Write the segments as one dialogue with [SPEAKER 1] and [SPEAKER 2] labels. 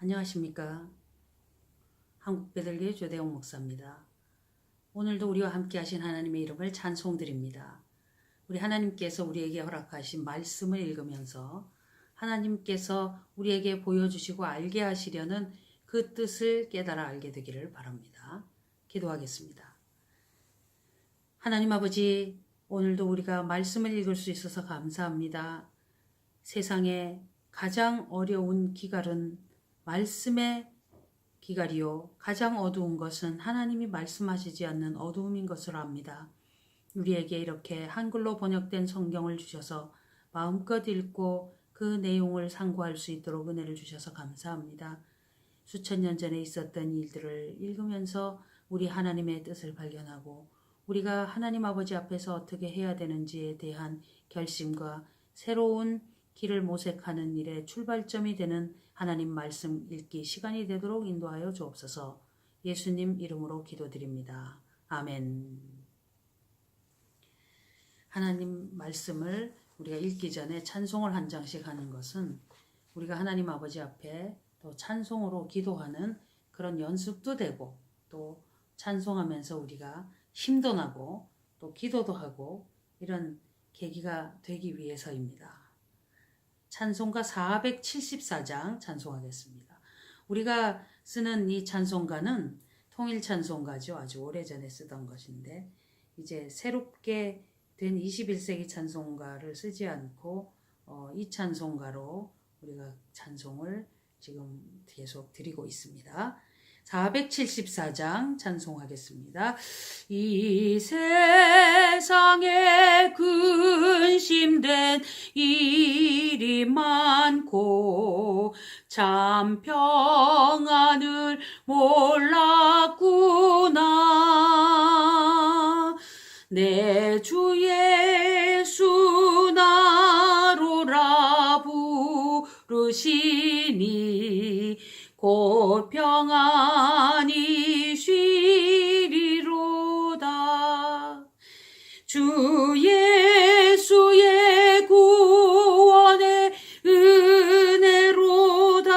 [SPEAKER 1] 안녕하십니까. 한국배들교회 조대웅 목사입니다. 오늘도 우리와 함께 하신 하나님의 이름을 찬송드립니다. 우리 하나님께서 우리에게 허락하신 말씀을 읽으면서 하나님께서 우리에게 보여주시고 알게 하시려는 그 뜻을 깨달아 알게 되기를 바랍니다. 기도하겠습니다. 하나님 아버지, 오늘도 우리가 말씀을 읽을 수 있어서 감사합니다. 세상에 가장 어려운 기갈은 말씀의 기갈이요, 가장 어두운 것은 하나님이 말씀하시지 않는 어두움인 것을 압니다. 우리에게 이렇게 한글로 번역된 성경을 주셔서 마음껏 읽고 그 내용을 상고할 수 있도록 은혜를 주셔서 감사합니다. 수천 년 전에 있었던 일들을 읽으면서 우리 하나님의 뜻을 발견하고 우리가 하나님 아버지 앞에서 어떻게 해야 되는지에 대한 결심과 새로운 길을 모색하는 일의 출발점이 되는 하나님 말씀 읽기 시간이 되도록 인도하여 주옵소서. 예수님 이름으로 기도드립니다. 아멘. 하나님 말씀을 우리가 읽기 전에 찬송을 한 장씩 하는 것은 우리가 하나님 아버지 앞에 또 찬송으로 기도하는 그런 연습도 되고, 또 찬송하면서 우리가 힘도 나고 또 기도도 하고 이런 계기가 되기 위해서입니다. 찬송가 474장 찬송하겠습니다. 우리가 쓰는 이 찬송가는 통일 찬송가죠. 아주 오래전에 쓰던 것인데 이제 새롭게 된 21세기 찬송가를 쓰지 않고 이 찬송가로 우리가 찬송을 지금 계속 드리고 있습니다. 474장 찬송하겠습니다. 이 세상에 근심된 일이 많고 참 평안을 몰랐구나. 내 주 예수 나로라 부르시니 곧 평안히 쉬리로다. 주 예수의 구원의 은혜로다.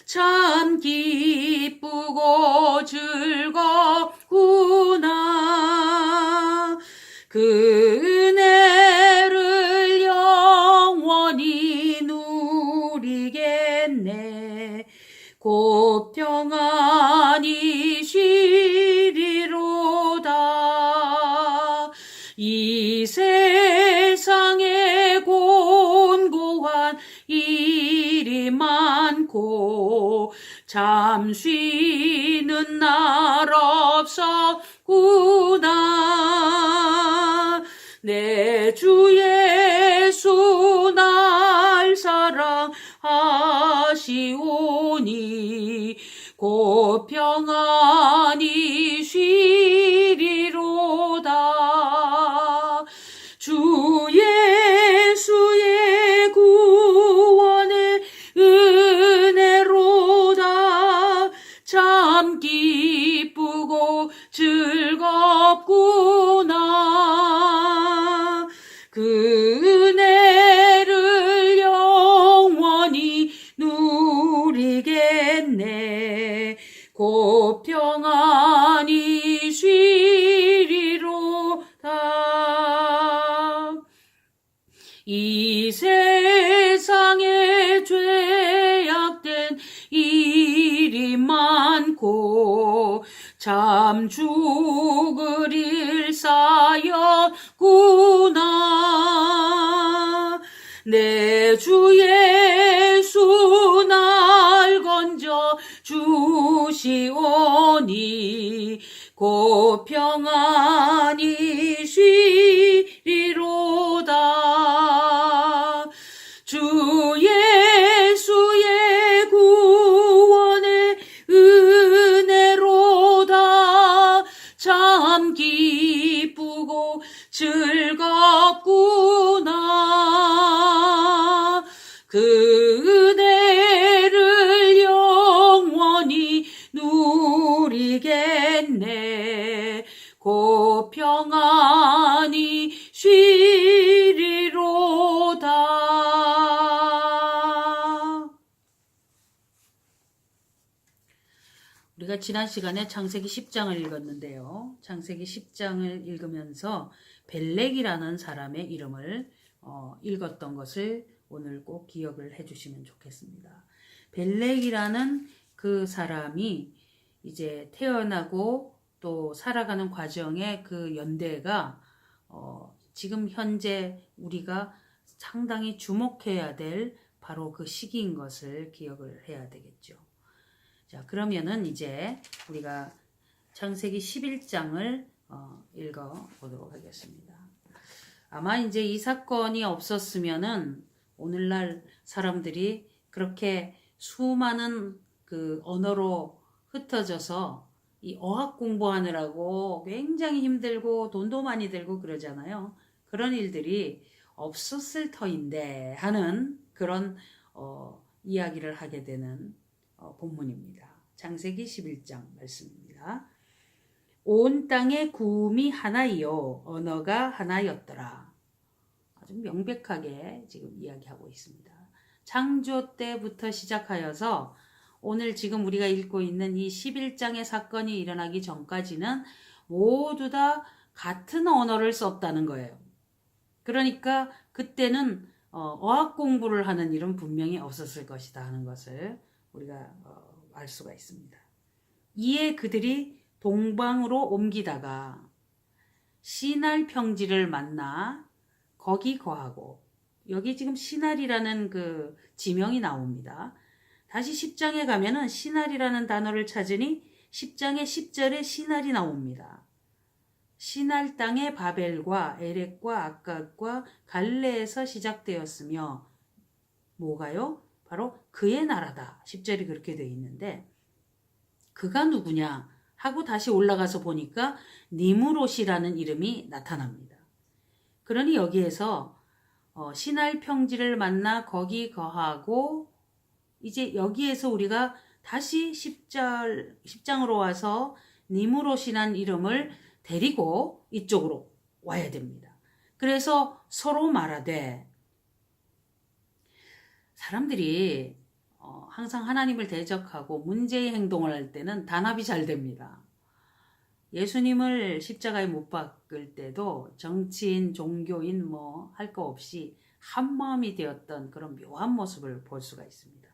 [SPEAKER 1] 참 기쁘고 즐겁구나. 그 은혜를 영원히 누리겠네. 곧 평안히 쉬리로다. 이 세상에 곤고한 일이 많고 참 쉬는 날 없었구나. 내 주 예수 날 사랑하시오니 곧 평안히 쉬리로다. 주 예수의 구원의 은혜로다. 참 기쁘고 즐겁구나. 그 은혜를 영원히 누리겠네. 곧 평안히 쉬리로다. 이 세상에 죄악된 일이 많고 참 죽을 일 쌓였구나. 내 주 예수 날 건져 주시오니 곧 평안히 쉬리로다. 주 예수의 구원의 은혜로다. 참 기쁘고 즐겁구나. 그 은혜를 영원히 누리겠네. 곧 평안히 쉬리로다. 우리가 지난 시간에 창세기 10장을 읽었는데요. 창세기 10장을 읽으면서 벨렉이라는 사람의 이름을 읽었던 것을 오늘 꼭 기억을 해주시면 좋겠습니다. 벨렉이라는 그 사람이 이제 태어나고 또 살아가는 과정의 그 연대가 지금 현재 우리가 상당히 주목해야 될 바로 그 시기인 것을 기억을 해야 되겠죠. 자, 그러면은 이제 우리가 창세기 11장을 읽어 보도록 하겠습니다. 아마 이제 이 사건이 없었으면은 오늘날 사람들이 그렇게 수많은 그 언어로 흩어져서 이 어학 공부하느라고 굉장히 힘들고 돈도 많이 들고 그러잖아요. 그런 일들이 없었을 터인데 하는 그런 이야기를 하게 되는 본문입니다. 창세기 11장 말씀입니다. 온 땅에 구음이 하나이요 언어가 하나였더라. 아주 명백하게 지금 이야기하고 있습니다. 창조 때부터 시작하여서 오늘 지금 우리가 읽고 있는 이 11장의 사건이 일어나기 전까지는 모두 다 같은 언어를 썼다는 거예요. 그러니까 그때는 어학 공부를 하는 일은 분명히 없었을 것이다 하는 것을 우리가 알 수가 있습니다. 이에 그들이 동방으로 옮기다가 시날 평지를 만나 거기 거하고, 여기 지금 시날이라는 그 지명이 나옵니다. 다시 10장에 가면은 시날이라는 단어를 찾으니 10장의 10절에 시날이 나옵니다. 시날 땅의 바벨과 에렉과 아갓과 갈레에서 시작되었으며 뭐가요? 바로 그의 나라다. 10절이 그렇게 되어 있는데 그가 누구냐 하고 다시 올라가서 보니까 니무롯이라는 이름이 나타납니다. 그러니 여기에서 시날 평지를 만나 거기 거하고, 이제 여기에서 우리가 다시 10장으로 와서 니무롯이라는 이름을 데리고 이쪽으로 와야 됩니다. 그래서 서로 말하되, 사람들이 항상 하나님을 대적하고 문제의 행동을 할 때는 단합이 잘 됩니다. 예수님을 십자가에 못 박을 때도 정치인, 종교인 뭐 할 거 없이 한마음이 되었던 그런 묘한 모습을 볼 수가 있습니다.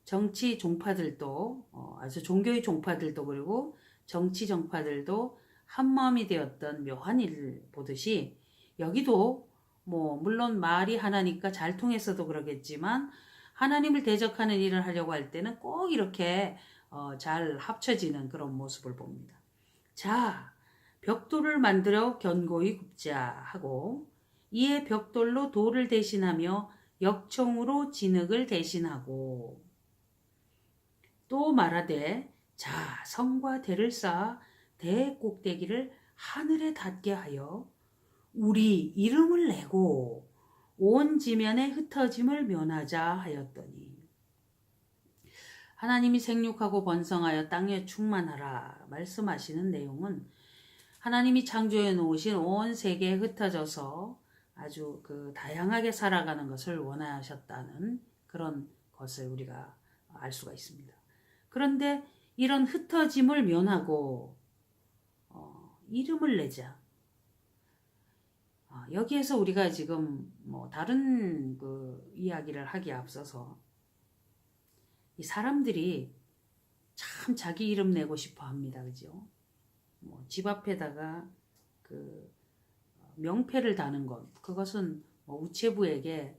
[SPEAKER 1] 정치 종파들도 아주 종교의 종파들도 그리고 정치 정파들도 한마음이 되었던 묘한 일을 보듯이 여기도 뭐 물론 말이 하나니까 잘 통해서도 그러겠지만 하나님을 대적하는 일을 하려고 할 때는 꼭 이렇게 잘 합쳐지는 그런 모습을 봅니다. 자, 벽돌을 만들어 견고히 굽자 하고, 이에 벽돌로 돌을 대신하며 역청으로 진흙을 대신하고, 또 말하되 자, 성과 대를 쌓아 대 꼭대기를 하늘에 닿게 하여 우리 이름을 내고 온 지면에 흩어짐을 면하자 하였더니, 하나님이 생육하고 번성하여 땅에 충만하라 말씀하시는 내용은 하나님이 창조해 놓으신 온 세계에 흩어져서 아주 그 다양하게 살아가는 것을 원하셨다는 그런 것을 우리가 알 수가 있습니다. 그런데 이런 흩어짐을 면하고 이름을 내자. 여기에서 우리가 지금 뭐 다른 그 이야기를 하기에 앞서서 이 사람들이 참 자기 이름 내고 싶어 합니다. 그죠? 뭐 집 앞에다가 그 명패를 다는 것, 그것은 뭐 우체부에게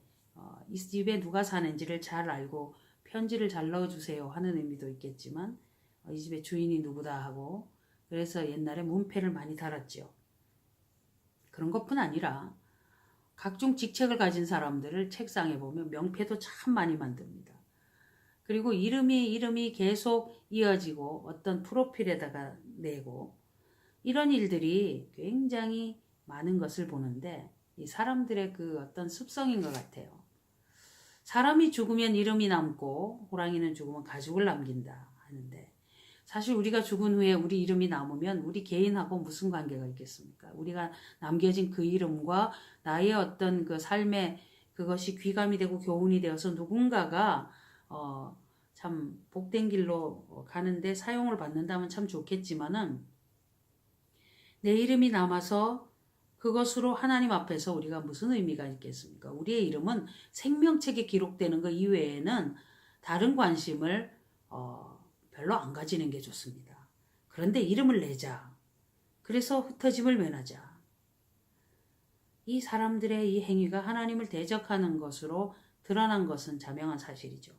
[SPEAKER 1] 이 집에 누가 사는지를 잘 알고 편지를 잘 넣어주세요 하는 의미도 있겠지만 이 집의 주인이 누구다 하고, 그래서 옛날에 문패를 많이 달았죠. 그런 것뿐 아니라 각종 직책을 가진 사람들을 책상에 보면 명패도 참 많이 만듭니다. 그리고 이름이 계속 이어지고 어떤 프로필에다가 내고, 이런 일들이 굉장히 많은 것을 보는데 이 사람들의 그 어떤 습성인 것 같아요. 사람이 죽으면 이름이 남고 호랑이는 죽으면 가죽을 남긴다 하는데, 사실 우리가 죽은 후에 우리 이름이 남으면 우리 개인하고 무슨 관계가 있겠습니까? 우리가 남겨진 그 이름과 나의 어떤 그 삶의 그것이 귀감이 되고 교훈이 되어서 누군가가 참 복된 길로 가는데 사용을 받는다면 참 좋겠지만은 내 이름이 남아서 그것으로 하나님 앞에서 우리가 무슨 의미가 있겠습니까? 우리의 이름은 생명책에 기록되는 것 이외에는 다른 관심을 별로 안 가지는 게 좋습니다. 그런데 이름을 내자. 그래서 흩어짐을 면하자. 이 사람들의 이 행위가 하나님을 대적하는 것으로 드러난 것은 자명한 사실이죠.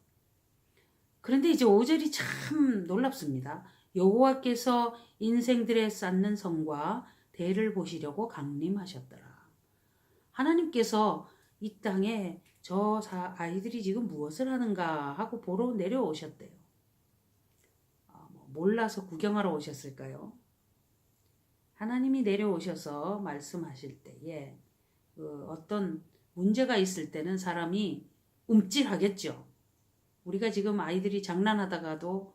[SPEAKER 1] 그런데 이제 5절이 참 놀랍습니다. 여호와께서 인생들의 쌓는 성과 대를 보시려고 강림하셨더라. 하나님께서 이 땅에 저 아이들이 지금 무엇을 하는가 하고 보러 내려오셨대요. 몰라서 구경하러 오셨을까요? 하나님이 내려오셔서 말씀하실 때에 어떤 문제가 있을 때는 사람이 움찔하겠죠. 우리가 지금 아이들이 장난하다가도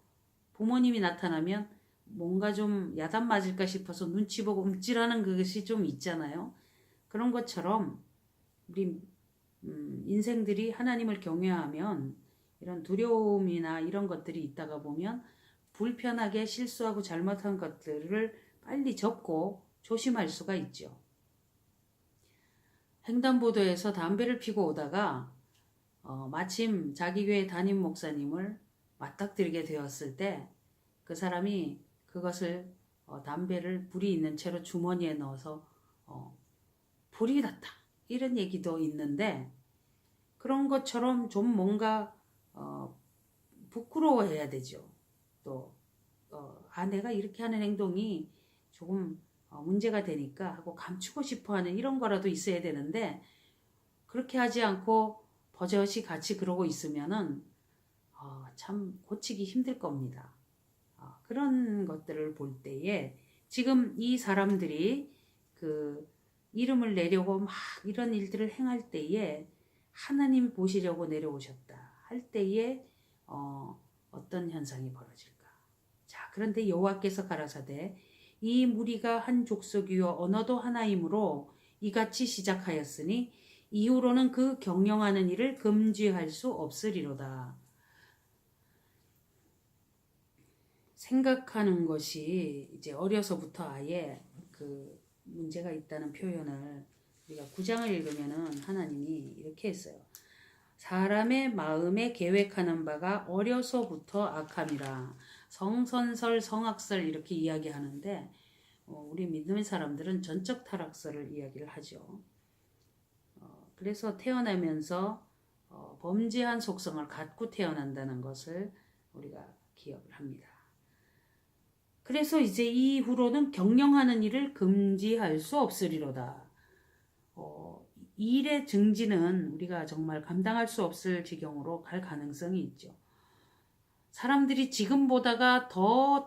[SPEAKER 1] 부모님이 나타나면 뭔가 좀 야단 맞을까 싶어서 눈치 보고 움찔하는 그것이 좀 있잖아요. 그런 것처럼 우리 인생들이 하나님을 경외하면 이런 두려움이나 이런 것들이 있다가 보면 불편하게 실수하고 잘못한 것들을 빨리 접고 조심할 수가 있죠. 횡단보도에서 담배를 피고 오다가 마침 자기 교회 담임 목사님을 맞닥뜨리게 되었을 때 그 사람이 그것을 담배를 불이 있는 채로 주머니에 넣어서 불이 났다 이런 얘기도 있는데 그런 것처럼 좀 뭔가 부끄러워해야 되죠. 또 내가 이렇게 하는 행동이 조금 문제가 되니까 하고 감추고 싶어하는 이런 거라도 있어야 되는데 그렇게 하지 않고 버젓이 같이 그러고 있으면은 참 고치기 힘들 겁니다. 그런 것들을 볼 때에 지금 이 사람들이 그 이름을 내려고 막 이런 일들을 행할 때에 하나님 보시려고 내려오셨다 할 때에 어떤 현상이 벌어질까? 자, 그런데 여호와께서 가라사대 이 무리가 한 족속이요 언어도 하나이므로 이같이 시작하였으니 이후로는 그 경영하는 일을 금지할 수 없으리로다. 생각하는 것이 이제 어려서부터 아예 그 문제가 있다는 표현을 우리가 9장을 읽으면은 하나님이 이렇게 했어요. 사람의 마음에 계획하는 바가 어려서부터 악함이라. 성선설, 성악설 이렇게 이야기하는데 우리 믿음의 사람들은 전적 타락설을 이야기를 하죠. 그래서 태어나면서 범죄한 속성을 갖고 태어난다는 것을 우리가 기억을 합니다. 그래서 이제 이후로는 경영하는 일을 금지할 수 없으리로다. 일의 증지는 우리가 정말 감당할 수 없을 지경으로 갈 가능성이 있죠. 사람들이 지금보다가 더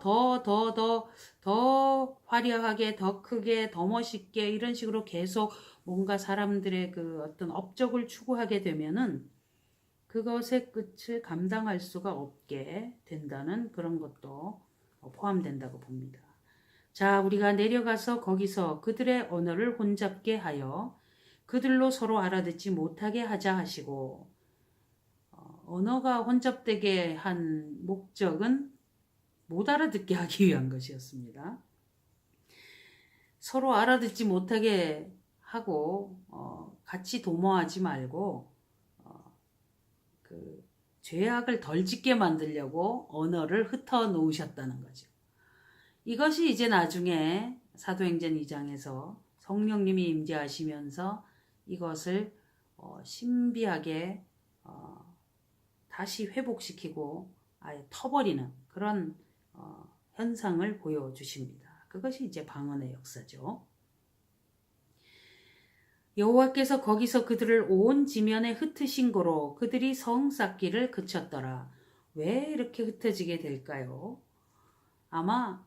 [SPEAKER 1] 화려하게, 더 크게, 더 멋있게 이런 식으로 계속 뭔가 사람들의 그 어떤 업적을 추구하게 되면은 그것의 끝을 감당할 수가 없게 된다는 그런 것도 포함된다고 봅니다. 자, 우리가 내려가서 거기서 그들의 언어를 혼잡게 하여 그들로 서로 알아듣지 못하게 하자 하시고 언어가 혼잡되게 한 목적은 못 알아듣게 하기 위한 것이었습니다. 서로 알아듣지 못하게 하고 같이 도모하지 말고 그 죄악을 덜 짓게 만들려고 언어를 흩어 놓으셨다는 거죠. 이것이 이제 나중에 사도행전 2장에서 성령님이 임재하시면서 이것을 신비하게 다시 회복시키고 아예 터버리는 그런 현상을 보여주십니다. 그것이 이제 방언의 역사죠. 여호와께서 거기서 그들을 온 지면에 흩으신 고로 그들이 성 쌓기를 그쳤더라. 왜 이렇게 흩어지게 될까요? 아마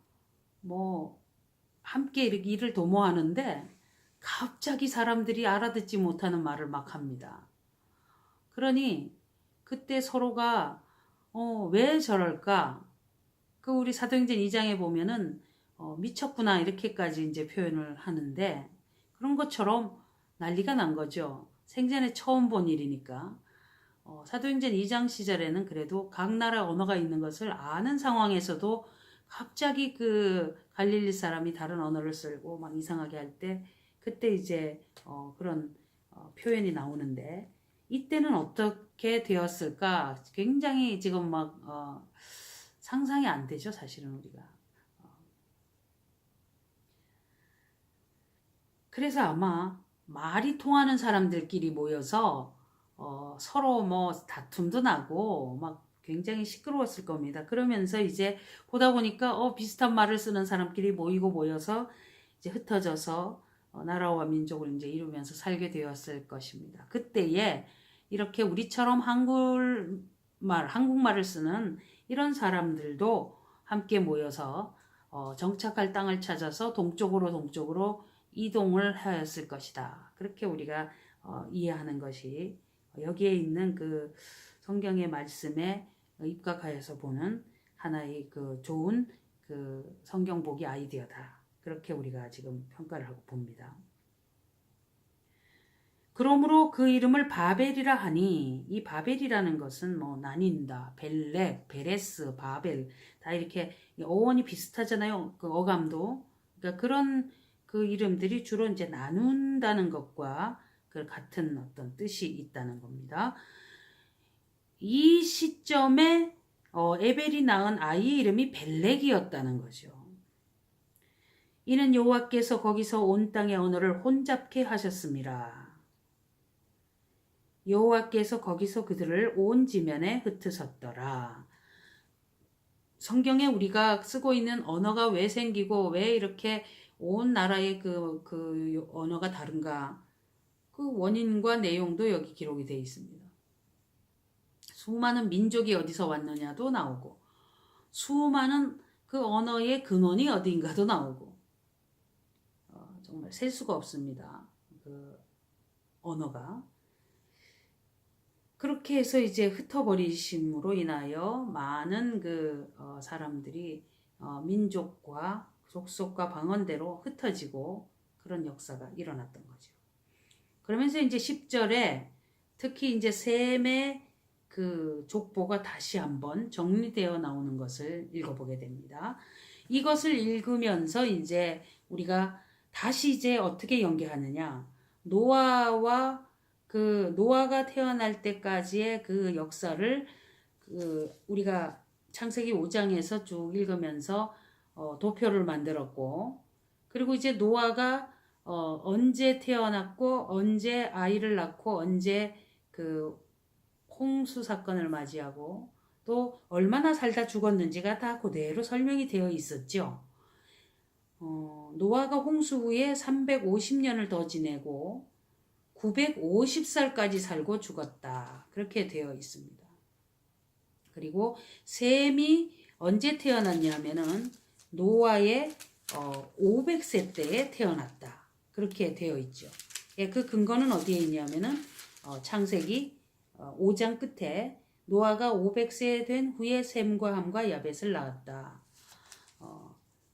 [SPEAKER 1] 함께 이렇게 일을 도모하는데 갑자기 사람들이 알아듣지 못하는 말을 막 합니다. 그러니 그때 서로가 왜 저럴까? 그 우리 사도행전 2장에 보면은 미쳤구나 이렇게까지 이제 표현을 하는데 그런 것처럼 난리가 난 거죠. 생전에 처음 본 일이니까. 사도행전 2장 시절에는 그래도 각 나라 언어가 있는 것을 아는 상황에서도 갑자기 그 갈릴리 사람이 다른 언어를 쓰고 막 이상하게 할 때 그때 이제 그런 표현이 나오는데 이때는 어떻게 되었을까? 굉장히 지금 막 상상이 안 되죠, 사실은 우리가. 그래서 아마 말이 통하는 사람들끼리 모여서 서로 뭐 다툼도 나고 막 굉장히 시끄러웠을 겁니다. 그러면서 이제 보다 보니까 비슷한 말을 쓰는 사람끼리 모이고 모여서 이제 흩어져서 나라와 민족을 이제 이루면서 살게 되었을 것입니다. 그때에 이렇게 우리처럼 한국말을 쓰는 이런 사람들도 함께 모여서 정착할 땅을 찾아서 동쪽으로 이동을 하였을 것이다. 그렇게 우리가 이해하는 것이 여기에 있는 그 성경의 말씀에 입각하여서 보는 하나의 그 좋은 그 성경 보기 아이디어다. 그렇게 우리가 지금 평가를 하고 봅니다. 그러므로 그 이름을 바벨이라 하니 이 바벨이라는 것은 뭐 나뉜다, 벨렉, 베레스, 바벨 다 이렇게 어원이 비슷하잖아요. 그 어감도. 그러니까 그런 그 이름들이 주로 이제 나눈다는 것과 그 같은 어떤 뜻이 있다는 겁니다. 이 시점에 에벨이 낳은 아이의 이름이 벨렉이었다는 거죠. 이는 여호와께서 거기서 온 땅의 언어를 혼잡케 하셨습니다. 여호와께서 거기서 그들을 온 지면에 흩으셨더라. 성경에 우리가 쓰고 있는 언어가 왜 생기고 왜 이렇게 온 나라의 그 언어가 다른가? 그 원인과 내용도 여기 기록이 되어 있습니다. 수많은 민족이 어디서 왔느냐도 나오고 수많은 그 언어의 근원이 어디인가도 나오고 정말 셀 수가 없습니다. 그 언어가. 그렇게 해서 이제 흩어버리심으로 인하여 많은 그 사람들이 민족과 족속과 방언대로 흩어지고 그런 역사가 일어났던 거죠. 그러면서 이제 10절에 특히 이제 셈의 그 족보가 다시 한번 정리되어 나오는 것을 읽어보게 됩니다. 이것을 읽으면서 이제 우리가 다시 이제 어떻게 연계하느냐. 노아가 태어날 때까지의 그 역사를 우리가 창세기 5장에서 쭉 읽으면서 도표를 만들었고, 그리고 이제 노아가 언제 태어났고 언제 아이를 낳고 언제 그 홍수 사건을 맞이하고 또 얼마나 살다 죽었는지가 다 그대로 설명이 되어 있었죠. 노아가 홍수 후에 350년을 더 지내고 950살까지 살고 죽었다. 그렇게 되어 있습니다. 그리고 셈이 언제 태어났냐면은 노아의 500세 때에 태어났다. 그렇게 되어 있죠. 예, 그 근거는 어디에 있냐면은 창세기 5장 끝에 노아가 500세 된 후에 셈과 함과 야벳을 낳았다.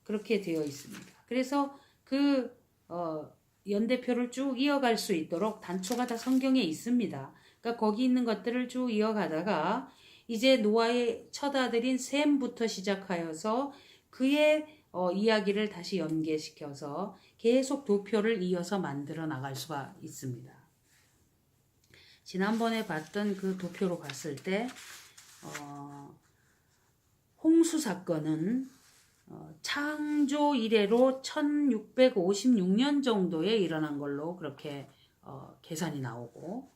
[SPEAKER 1] 그렇게 되어 있습니다. 그래서 그 연대표를 쭉 이어갈 수 있도록 단초가 다 성경에 있습니다. 그러니까 거기 있는 것들을 쭉 이어가다가 이제 노아의 첫 아들인 셈부터 시작하여서 그의 이야기를 다시 연계시켜서 계속 도표를 이어서 만들어 나갈 수가 있습니다. 지난번에 봤던 그 도표로 봤을 때 홍수 사건은 창조 이래로 1656년 정도에 일어난 걸로 그렇게 계산이 나오고,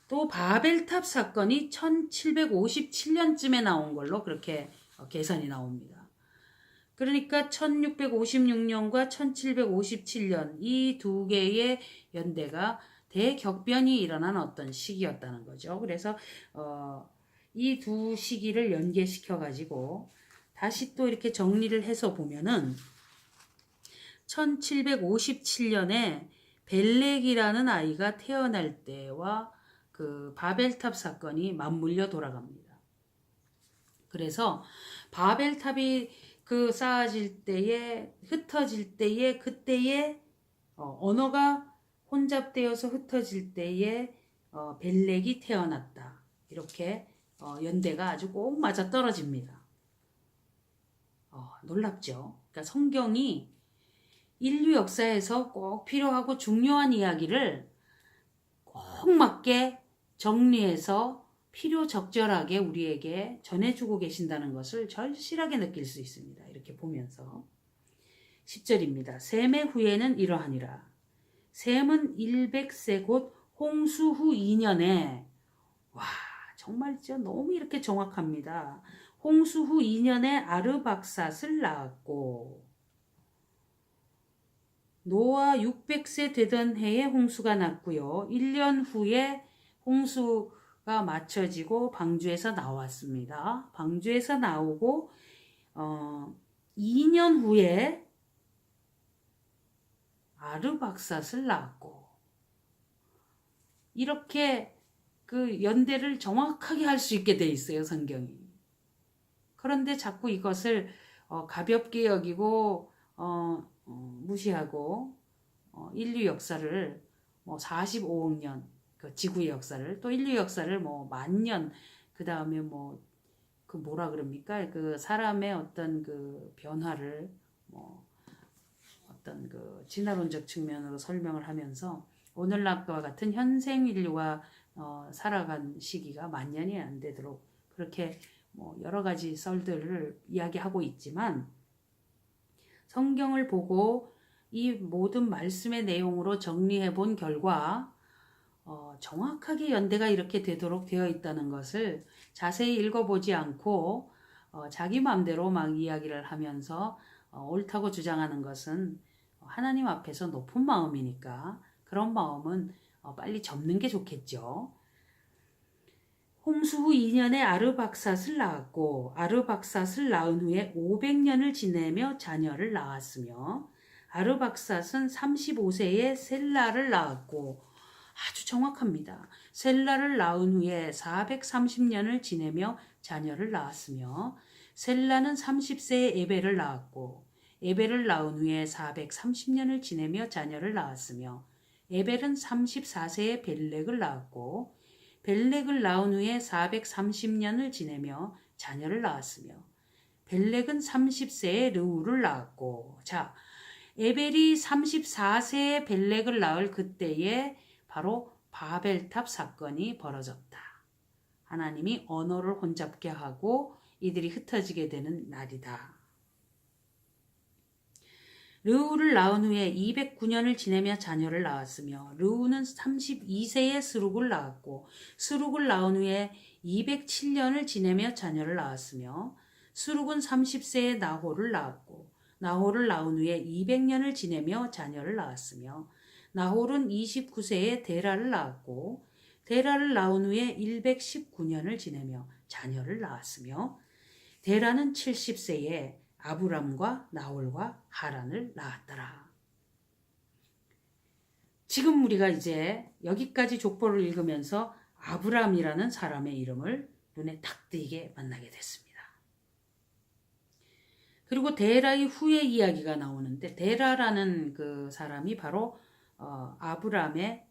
[SPEAKER 1] 또 바벨탑 사건이 1757년쯤에 나온 걸로 그렇게 계산이 나옵니다. 그러니까 1656년과 1757년 이 두 개의 연대가 대격변이 일어난 어떤 시기였다는 거죠. 그래서 이 두 시기를 연계시켜 가지고 다시 또 이렇게 정리를 해서 보면은 1757년에 벨렉이라는 아이가 태어날 때와 그 바벨탑 사건이 맞물려 돌아갑니다. 그래서 바벨탑이 그 쌓아질 때에 흩어질 때에 그때에 언어가 혼잡되어서 흩어질 때에 벨렉이 태어났다. 이렇게 연대가 아주 꼭 맞아 떨어집니다. 놀랍죠? 그러니까 성경이 인류 역사에서 꼭 필요하고 중요한 이야기를 꼭 맞게 정리해서 필요적절하게 우리에게 전해주고 계신다는 것을 절실하게 느낄 수 있습니다. 이렇게 보면서 10절입니다. 셈의 후에는 이러하니라. 셈은 100세 곧 홍수 후 2년에 와 정말 진짜 너무 이렇게 정확합니다. 홍수 후 2년에 아르박삿을 낳았고 노아 600세 되던 해에 홍수가 났고요. 1년 후에 홍수가 맞춰지고 방주에서 나왔습니다. 방주에서 나오고 2년 후에 아르박삿을 낳았고 이렇게 그 연대를 정확하게 할 수 있게 돼 있어요, 성경이. 그런데 자꾸 이것을 가볍게 여기고 무시하고 인류 역사를 뭐 45억 년 그 지구의 역사를 또 인류 역사를 뭐 10,000년 그 다음에 뭐 그 뭐라 그럽니까 그 사람의 어떤 그 변화를 뭐 어떤 그 진화론적 측면으로 설명을 하면서 오늘날과 같은 현생 인류가 살아간 시기가 10,000년이 안 되도록 그렇게 뭐 여러 가지 썰들을 이야기하고 있지만 성경을 보고 이 모든 말씀의 내용으로 정리해 본 결과 정확하게 연대가 이렇게 되도록 되어 있다는 것을 자세히 읽어보지 않고 자기 마음대로 막 이야기를 하면서 옳다고 주장하는 것은 하나님 앞에서 높은 마음이니까 그런 마음은 빨리 접는 게 좋겠죠. 홍수 후 2년에 아르박삿을 낳았고 아르박삿을 낳은 후에 500년을 지내며 자녀를 낳았으며 아르박삿은 35세에 셀라를 낳았고 아주 정확합니다. 셀라를 낳은 후에 430년을 지내며 자녀를 낳았으며 셀라는 30세에 에벨을 낳았고 에벨을 낳은 후에 430년을 지내며 자녀를 낳았으며 에벨은 34세에 벨렉을 낳았고 벨렉을 낳은 후에 430년을 지내며 자녀를 낳았으며 벨렉은 30세에 르우를 낳았고 자 에벨이 34세에 벨렉을 낳을 그때에 바로 바벨탑 사건이 벌어졌다. 하나님이 언어를 혼잡게 하고 이들이 흩어지게 되는 날이다. 르우를 낳은 후에 209년을 지내며 자녀를 낳았으며 르우는 32세에 스룩을 낳았고 스룩을 낳은 후에 207년을 지내며 자녀를 낳았으며 스룩은 30세에 나홀을 낳았고 나홀을 낳은 후에 200년을 지내며 자녀를 낳았으며 나홀은 29세에 데라를 낳았고 데라를 낳은 후에 119년을 지내며 자녀를 낳았으며 데라는 70세에 아브람과 나홀과 하란을 낳았더라. 지금 우리가 이제 여기까지 족보를 읽으면서 아브람이라는 사람의 이름을 눈에 탁 띄게 만나게 됐습니다. 그리고 데라의 후의 이야기가 나오는데 데라라는 그 사람이 바로 아브람의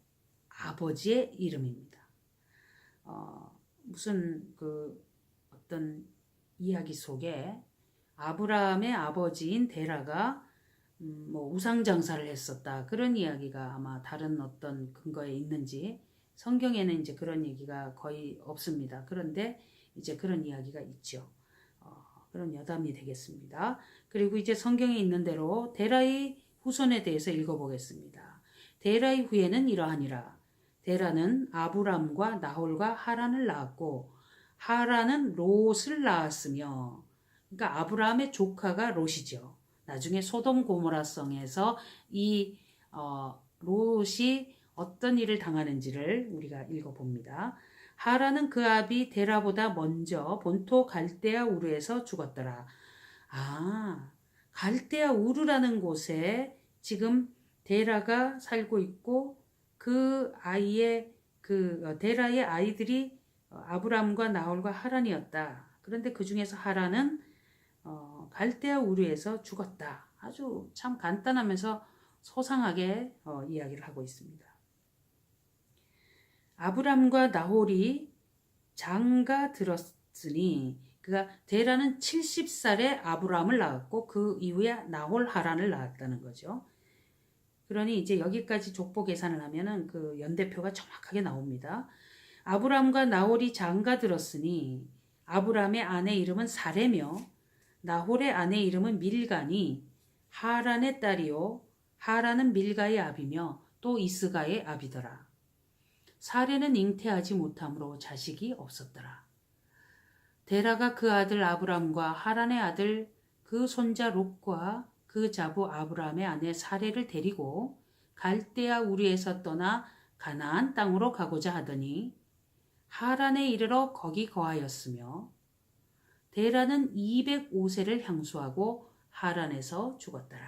[SPEAKER 1] 아버지의 이름입니다. 무슨 그 어떤 이야기 속에 아브라함의 아버지인 데라가 뭐 우상 장사를 했었다 그런 이야기가 아마 다른 어떤 근거에 있는지 성경에는 이제 그런 얘기가 거의 없습니다. 그런데 이제 그런 이야기가 있죠. 그런 여담이 되겠습니다. 그리고 이제 성경에 있는 대로 데라의 후손에 대해서 읽어보겠습니다. 데라의 후에는 이러하니라. 데라는 아브람과 나홀과 하란을 낳았고 하란은 롯을 낳았으며 그러니까 아브라함의 조카가 롯이죠. 나중에 소돔 고모라성에서 이 롯이 어떤 일을 당하는지를 우리가 읽어봅니다. 하란은 그 아비 데라보다 먼저 본토 갈대아 우르에서 죽었더라. 갈대아 우르라는 곳에 지금 데라가 살고 있고 그 아이의 데라의 아이들이 아브람과 나홀과 하란이었다. 그런데 그 중에서 하란은 갈대아 우르에서 죽었다. 아주 참 간단하면서 소상하게 이야기를 하고 있습니다. 아브람과 나홀이 장가 들었으니, 그가 데라는 70살에 아브라함을 낳았고 그 이후에 나홀 하란을 낳았다는 거죠. 그러니 이제 여기까지 족보 계산을 하면은 그 연대표가 정확하게 나옵니다. 아브라함과 나홀이 장가 들었으니 아브라함의 아내 이름은 사레며 나홀의 아내 이름은 밀가니 하란의 딸이요 하란은 밀가의 아비며 또 이스가의 아비더라. 사레는 잉태하지 못함으로 자식이 없었더라. 데라가 그 아들 아브람과 하란의 아들 그 손자 롯과 그 자부 아브라함의 아내 사레를 데리고 갈대아 우리에서 떠나 가나안 땅으로 가고자 하더니 하란에 이르러 거기 거하였으며 데라는 205세를 향수하고 하란에서 죽었더라.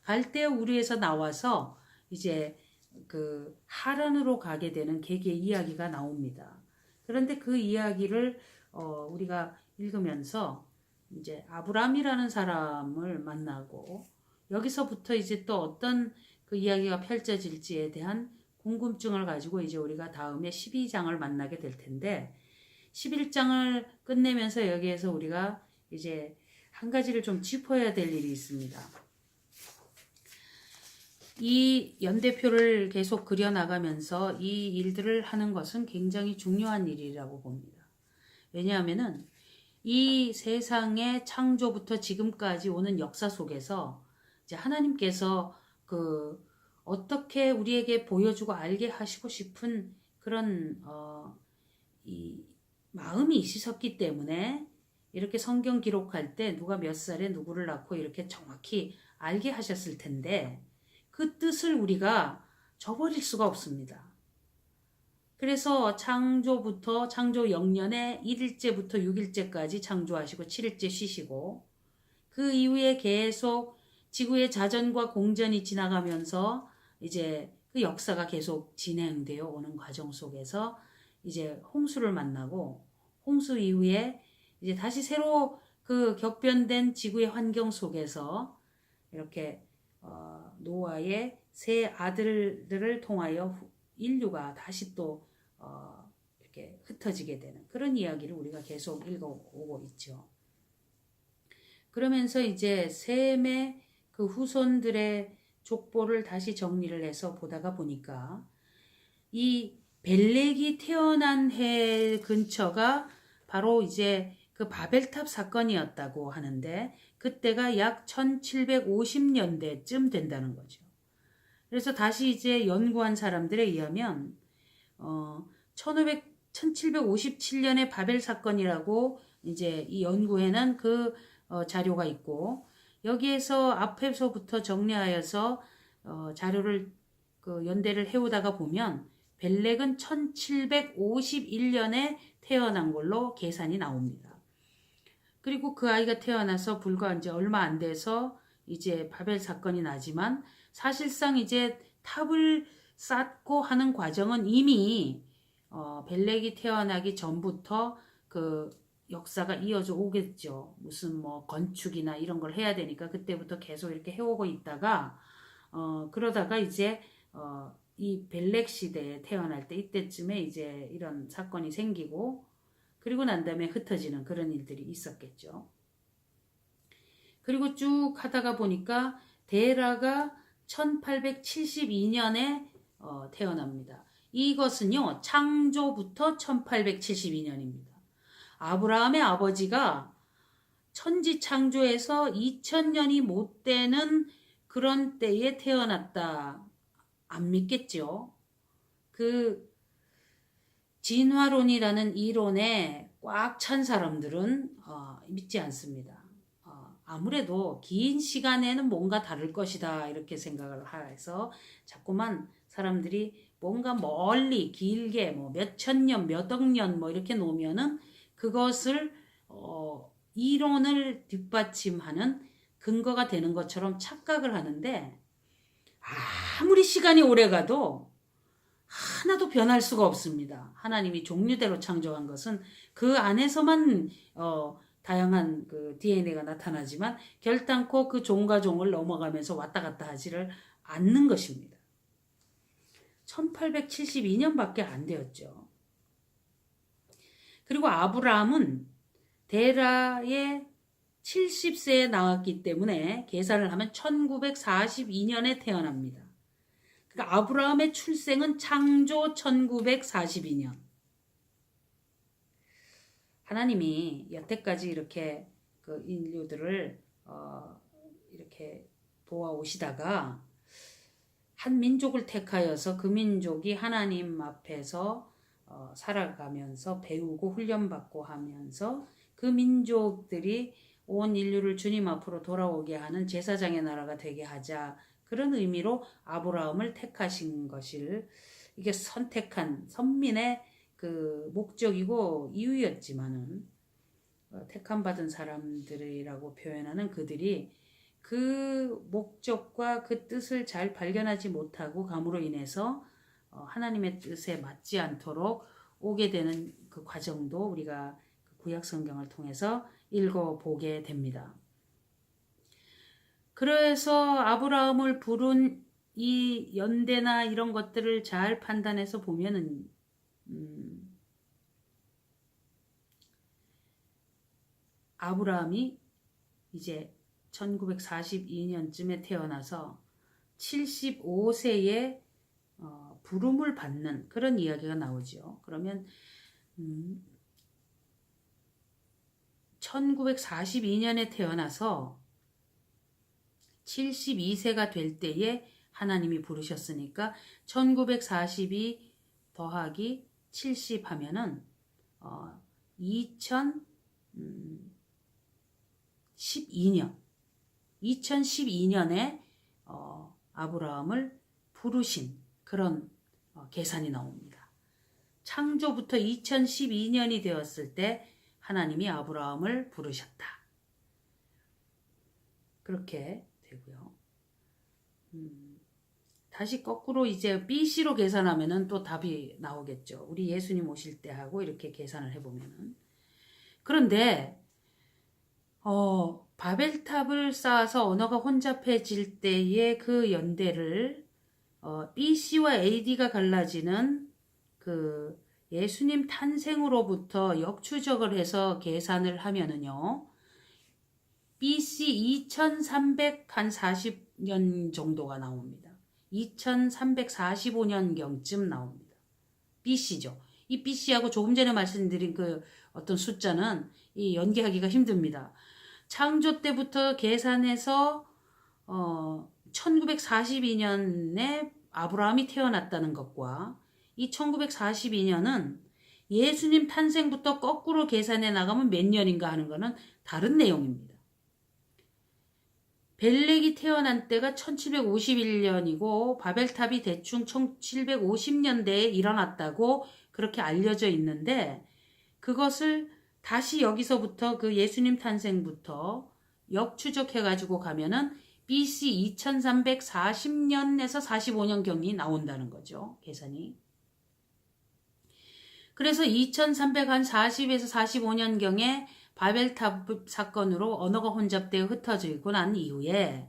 [SPEAKER 1] 갈대아 우리에서 나와서 이제 그 하란으로 가게 되는 계기의 이야기가 나옵니다. 그런데 그 이야기를 우리가 읽으면서 이제 아브람이라는 사람을 만나고 여기서부터 이제 또 어떤 그 이야기가 펼쳐질지에 대한 궁금증을 가지고 이제 우리가 다음에 12장을 만나게 될 텐데 11장을 끝내면서 여기에서 우리가 이제 한 가지를 좀 짚어야 될 일이 있습니다. 이 연대표를 계속 그려나가면서 이 일들을 하는 것은 굉장히 중요한 일이라고 봅니다. 왜냐하면은 이 세상의 창조부터 지금까지 오는 역사 속에서 이제 하나님께서 그 어떻게 우리에게 보여주고 알게 하시고 싶은 그런 이 마음이 있으셨기 때문에 이렇게 성경 기록할 때 누가 몇 살에 누구를 낳고 이렇게 정확히 알게 하셨을 텐데 그 뜻을 우리가 저버릴 수가 없습니다. 그래서 창조부터 창조 0년에 1일째부터 6일째까지 창조하시고 7일째 쉬시고 그 이후에 계속 지구의 자전과 공전이 지나가면서 이제 그 역사가 계속 진행되어 오는 과정 속에서 이제 홍수를 만나고 홍수 이후에 이제 다시 새로 그 격변된 지구의 환경 속에서 이렇게 노아의 세 아들들을 통하여 인류가 다시 또 이렇게 흩어지게 되는 그런 이야기를 우리가 계속 읽어오고 있죠. 그러면서 이제 셈의 그 후손들의 족보를 다시 정리를 해서 보다가 보니까 이 벨렉이 태어난 해 근처가 바로 이제 그 바벨탑 사건이었다고 하는데 그때가 약 1750년대쯤 된다는 거죠. 그래서 다시 이제 연구한 사람들에 의하면 1757년에 바벨 사건이라고 이제 이 연구에는 그 자료가 있고 여기에서 앞에서부터 정리하여서 자료를 그 연대를 해오다가 보면 벨렉은 1751년에 태어난 걸로 계산이 나옵니다. 그리고 그 아이가 태어나서 불과 이제 얼마 안 돼서 이제 바벨 사건이 나지만 사실상 이제 탑을 쌓고 하는 과정은 이미 벨렉이 태어나기 전부터 그 역사가 이어져 오겠죠. 무슨 뭐 건축이나 이런 걸 해야 되니까 그때부터 계속 이렇게 해오고 있다가 그러다가 이제 이 벨렉 시대에 태어날 때 이때쯤에 이제 이런 사건이 생기고 그리고 난 다음에 흩어지는 그런 일들이 있었겠죠. 그리고 쭉 하다가 보니까 데라가 1872년에 태어납니다. 이것은요 창조부터 1872년입니다. 아브라함의 아버지가 천지 창조에서 2000년이 못 되는 그런 때에 태어났다. 안 믿겠죠? 그 진화론이라는 이론에 꽉 찬 사람들은 믿지 않습니다. 아무래도 긴 시간에는 뭔가 다를 것이다 이렇게 생각을 해서 자꾸만 사람들이 뭔가 멀리 길게 뭐 몇천 년, 몇억 년 뭐 이렇게 놓으면은 그것을 이론을 뒷받침하는 근거가 되는 것처럼 착각을 하는데 아무리 시간이 오래가도 하나도 변할 수가 없습니다. 하나님이 종류대로 창조한 것은 그 안에서만 다양한 그 DNA가 나타나지만 결단코 그 종과 종을 넘어가면서 왔다 갔다 하지를 않는 것입니다. 1872년밖에 안 되었죠. 그리고 아브라함은 데라의 70세에 나왔기 때문에 계산을 하면 1942년에 태어납니다. 그러니까 아브라함의 출생은 창조 1942년. 하나님이 여태까지 이렇게 그 인류들을 이렇게 도와오시다가 한 민족을 택하여서 그 민족이 하나님 앞에서 살아가면서 배우고 훈련받고 하면서 그 민족들이 온 인류를 주님 앞으로 돌아오게 하는 제사장의 나라가 되게 하자. 그런 의미로 아브라함을 택하신 것을 이게 선택한 선민의 그 목적이고 이유였지만은 택함 받은 사람들이라고 표현하는 그들이 그 목적과 그 뜻을 잘 발견하지 못하고 감으로 인해서 하나님의 뜻에 맞지 않도록 오게 되는 그 과정도 우리가 구약 성경을 통해서 읽어보게 됩니다. 그래서 아브라함을 부른 이 연대나 이런 것들을 잘 판단해서 보면은 아브라함이 이제 1942년쯤에 태어나서 75세에 부름을 받는 그런 이야기가 나오죠. 그러면 1942년에 태어나서 72세가 될 때에 하나님이 부르셨으니까 1942 더하기 70 하면은 2012년에 아브라함을 부르신 그런 계산이 나옵니다. 창조부터 2012년이 되었을 때 하나님이 아브라함을 부르셨다. 그렇게 되고요. 다시 거꾸로 이제 BC로 계산하면은 또 답이 나오겠죠. 우리 예수님 오실 때 하고 이렇게 계산을 해보면은. 그런데 바벨탑을 쌓아서 언어가 혼잡해질 때의 그 연대를 BC와 AD가 갈라지는 그 예수님 탄생으로부터 역추적을 해서 계산을 하면은요. BC 2340년 정도가 나옵니다. 2345년경쯤 나옵니다. BC죠. 이 BC하고 조금 전에 말씀드린 그 어떤 숫자는 이 연계하기가 힘듭니다. 창조 때부터 계산해서 1942년에 아브라함이 태어났다는 것과 이 1942년은 예수님 탄생부터 거꾸로 계산해 나가면 몇 년인가 하는 것은 다른 내용입니다. 벨렉이 태어난 때가 1751년이고 바벨탑이 대충 1750년대에 일어났다고 그렇게 알려져 있는데 그것을 다시 여기서부터 그 예수님 탄생부터 역추적해가지고 가면은 BC 2340년에서 45년경이 나온다는 거죠. 계산이. 그래서 2340에서 45년경에 바벨탑 사건으로 언어가 혼잡되어 흩어져 있고 난 이후에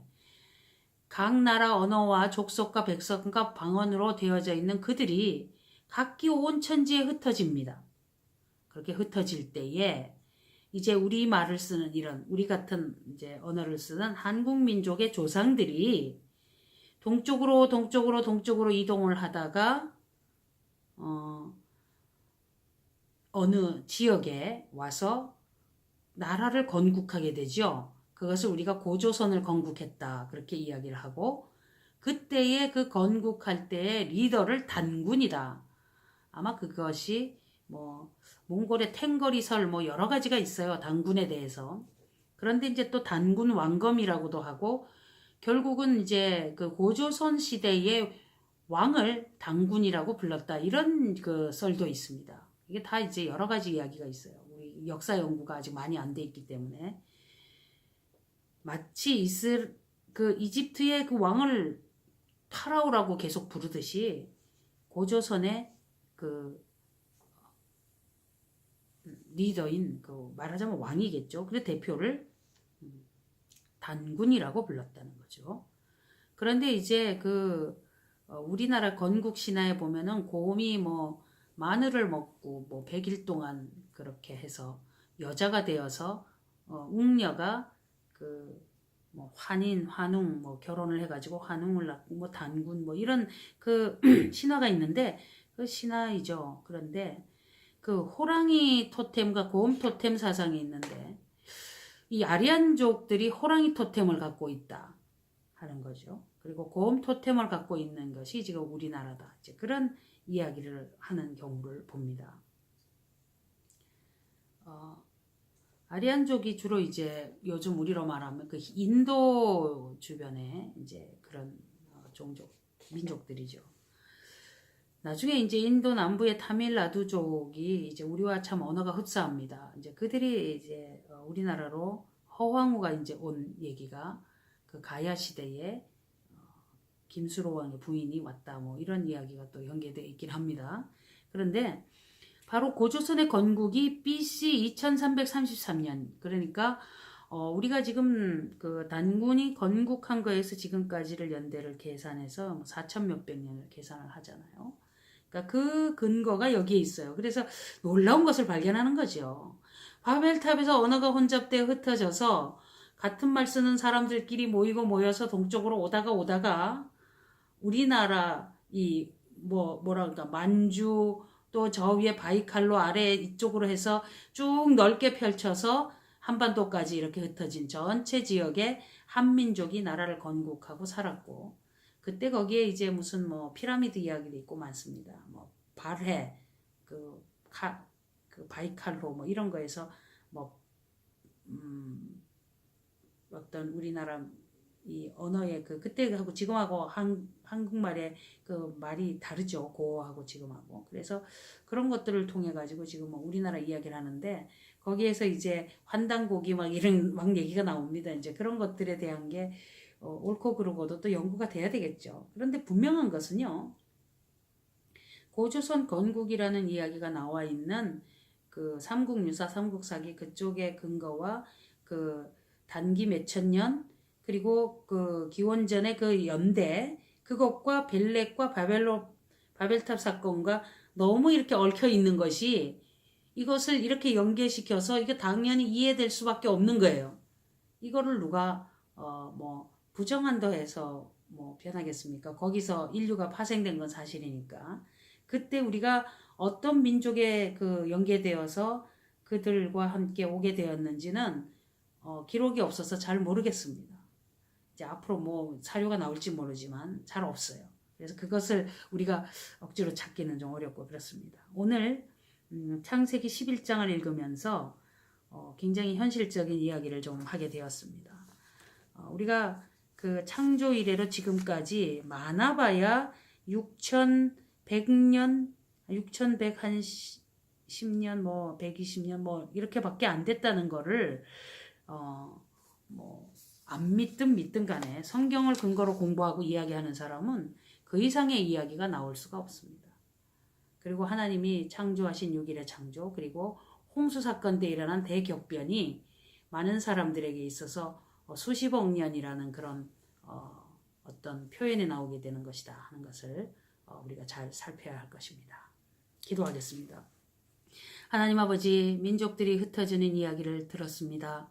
[SPEAKER 1] 각 나라 언어와 족속과 백성과 방언으로 되어져 있는 그들이 각기 온 천지에 흩어집니다. 그렇게 흩어질 때에 이제 우리 말을 쓰는 이런 우리 같은 이제 언어를 쓰는 한국 민족의 조상들이 동쪽으로 이동을 하다가 어느 지역에 와서 나라를 건국하게 되죠. 그것을 우리가 고조선을 건국했다 그렇게 이야기를 하고 그때의 그 건국할 때의 리더를 단군이다. 아마 그것이 뭐 몽골의 탱거리설 뭐 여러 가지가 있어요. 단군에 대해서. 그런데 이제 또 단군 왕검이라고도 하고 결국은 이제 그 고조선 시대의 왕을 단군이라고 불렀다. 이런 그 썰도 있습니다. 이게 다 이제 여러 가지 이야기가 있어요. 우리 역사 연구가 아직 많이 안 돼 있기 때문에 마치 이집트의 그 왕을 파라오라고 계속 부르듯이 고조선의 그 리더인 그 말하자면 왕이겠죠. 그래 대표를 단군이라고 불렀다는 거죠. 그런데 이제 그 우리나라 건국 신화에 보면은 곰이 뭐 마늘을 먹고 뭐 100일 동안 그렇게 해서 여자가 되어서 웅녀가 그 뭐 환인, 환웅, 뭐 결혼을 해가지고 환웅을 낳고 뭐 단군 뭐 이런 그 신화가 있는데 그 신화이죠. 그런데 그 호랑이 토템과 곰 토템 사상이 있는데 이 아리안족들이 호랑이 토템을 갖고 있다 하는 거죠. 그리고 곰 토템을 갖고 있는 것이 지금 우리나라다. 이제 그런 이야기를 하는 경우를 봅니다. 아리안족이 주로 이제 요즘 우리로 말하면 그 인도 주변에 이제 그런 종족, 민족들이죠. 나중에 이제 인도 남부의 타밀나두족이 이제 우리와 참 언어가 흡사합니다. 이제 그들이 이제 우리나라로 허황우가 이제 온 얘기가 그 가야 시대에 김수로 왕의 부인이 왔다 뭐 이런 이야기가 또 연계되어 있긴 합니다. 그런데 바로 고조선의 건국이 BC 2333년 그러니까 우리가 지금 그 단군이 건국한 거에서 지금까지를 연대를 계산해서 4천 몇백 년을 계산을 하잖아요. 그러니까 그 근거가 여기에 있어요. 그래서 놀라운 것을 발견하는 거죠. 바벨탑에서 언어가 혼잡되어 흩어져서 같은 말 쓰는 사람들끼리 모이고 모여서 동쪽으로 오다가 우리나라 이 뭐라 그럴까 만주 또 저 위에 바이칼로 아래 이쪽으로 해서 쭉 넓게 펼쳐서 한반도까지 이렇게 흩어진 전체 지역에 한민족이 나라를 건국하고 살았고 그때 거기에 이제 무슨 뭐 피라미드 이야기도 있고 많습니다. 뭐 발해 그 바이칼로 뭐 이런 거에서 뭐 어떤 우리나라 이 언어의 그때하고 지금하고 한국말의 그 말이 다르죠. 고어하고 지금하고. 그래서 그런 것들을 통해 가지고 지금 뭐 우리나라 이야기를 하는데 거기에서 이제 환단고기 막 이런 막 얘기가 나옵니다. 이제 그런 것들에 대한 게 옳고 그르고도 또 연구가 돼야 되겠죠. 그런데 분명한 것은요. 고조선 건국이라는 이야기가 나와 있는 그 삼국유사, 삼국사기 그쪽의 근거와 그 단기 몇천 년 그리고 그 기원전의 그 연대 그것과 벨렉과 바벨탑 사건과 너무 이렇게 얽혀 있는 것이 이것을 이렇게 연계시켜서 이게 당연히 이해될 수밖에 없는 거예요. 이거를 누가 뭐 부정한다 해서 뭐 변하겠습니까? 거기서 인류가 파생된 건 사실이니까. 그때 우리가 어떤 민족에 그 연계되어서 그들과 함께 오게 되었는지는 기록이 없어서 잘 모르겠습니다. 이제 앞으로 뭐 사료가 나올지 모르지만 잘 없어요. 그래서 그것을 우리가 억지로 찾기는 좀 어렵고 그렇습니다. 오늘 창세기 11장을 읽으면서 굉장히 현실적인 이야기를 좀 하게 되었습니다. 우리가 그 창조 이래로 지금까지 많아봐야 6100년, 6110년, 뭐 120년 뭐 이렇게밖에 안 됐다는 거를 뭐 안 믿든 간에 성경을 근거로 공부하고 이야기하는 사람은 그 이상의 이야기가 나올 수가 없습니다. 그리고 하나님이 창조하신 6일의 창조 그리고 홍수 사건 때 일어난 대격변이 많은 사람들에게 있어서 수십억 년이라는 그런 어떤 표현이 나오게 되는 것이다 하는 것을 우리가 잘 살펴야 할 것입니다. 기도하겠습니다. 하나님 아버지 민족들이 흩어지는 이야기를 들었습니다.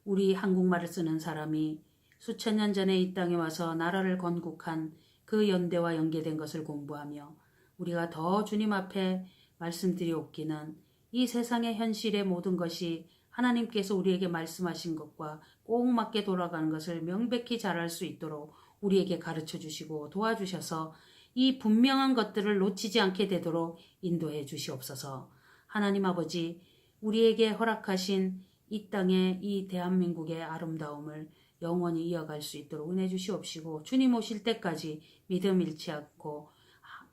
[SPEAKER 1] 우리 한국말을 쓰는 사람이 수천 년 전에 이 땅에 와서 나라를 건국한 그 연대와 연계된 것을 공부하며 우리가 더 주님 앞에 말씀드리옵기는 이 세상의 현실의 모든 것이 하나님께서 우리에게 말씀하신 것과 꼭 맞게 돌아가는 것을 명백히 잘 알 수 있도록 우리에게 가르쳐 주시고 도와주셔서 이 분명한 것들을 놓치지 않게 되도록 인도해 주시옵소서. 하나님 아버지 우리에게 허락하신 이 땅의 이 대한민국의 아름다움을 영원히 이어갈 수 있도록 은혜 주시옵시고 주님 오실 때까지 믿음 잃지 않고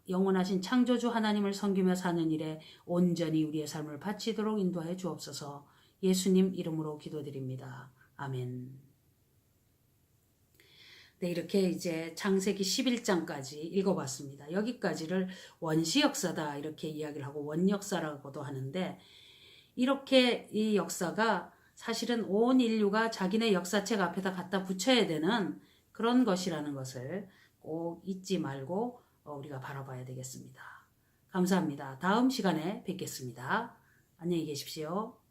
[SPEAKER 1] 영원하신 창조주 하나님을 섬기며 사는 일에 온전히 우리의 삶을 바치도록 인도하여 주옵소서. 예수님 이름으로 기도드립니다. 아멘. 네, 이렇게 이제 창세기 11장까지 읽어봤습니다. 여기까지를 원시 역사다 이렇게 이야기를 하고 원역사라고도 하는데 이렇게 이 역사가 사실은 온 인류가 자기네 역사책 앞에다 갖다 붙여야 되는 그런 것이라는 것을 꼭 잊지 말고 우리가 바라봐야 되겠습니다. 감사합니다. 다음 시간에 뵙겠습니다. 안녕히 계십시오.